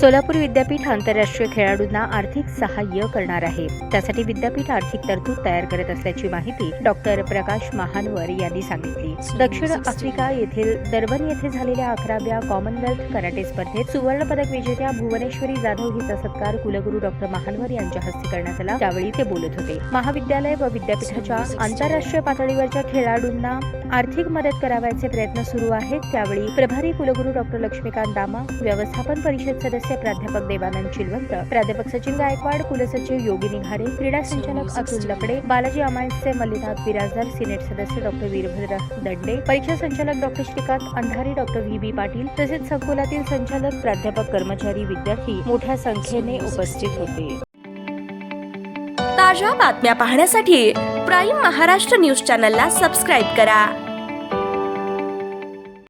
सोलापूर विद्यापीठ आंतरराष्ट्रीय खेळाडूंना आर्थिक सहाय्य करणार आहे. त्यासाठी विद्यापीठ आर्थिक तरतूद तयार करत असल्याची माहिती डॉक्टर प्रकाश महानवर यांनी सांगितली. दक्षिण आफ्रिका येथील दरबन येथे झालेल्या 11व्या कॉमनवेल्थ कराटे स्पर्धेत सुवर्ण पदक विजेत्या भुवनेश्वरी जाधव हिचा सत्कार कुलगुरू डॉक्टर महानवर यांच्या हस्ते करण्यात आला. त्यावेळी ते बोलत होते. महाविद्यालय व विद्यापीठाच्या आंतरराष्ट्रीय पातळीवरच्या खेळाडूंना आर्थिक मदत करावयाचे प्रयत्न सुरू आहेत. त्यावेळी प्रभारी कुलगुरू डॉक्टर लक्ष्मीकांत दामा, व्यवस्थापन परिषद सदस्य प्राध्यापक देवानंद चिलवंत, प्राध्यापक सचिन गायकवाड, कुलसचिव योगिनी घारे, क्रीडा संचालक अतुल लपडे, बालाजी अमायसचे मल्लीनाथ बिराजदार, सिनेट सदस्य डॉक्टर वीरभद्र दंडे, परीक्षा संचालक डॉक्टर श्रीकांत अंधारी, डॉक्टर व्ही.बी. पाटील तसेच संकुलातील संचालक, प्राध्यापक, कर्मचारी, विद्यार्थी मोठ्या संख्येने उपस्थित होते. ताज्या बातम्या पाहण्यासाठी प्राईम महाराष्ट्र न्यूज चॅनलला सबस्क्राईब करा.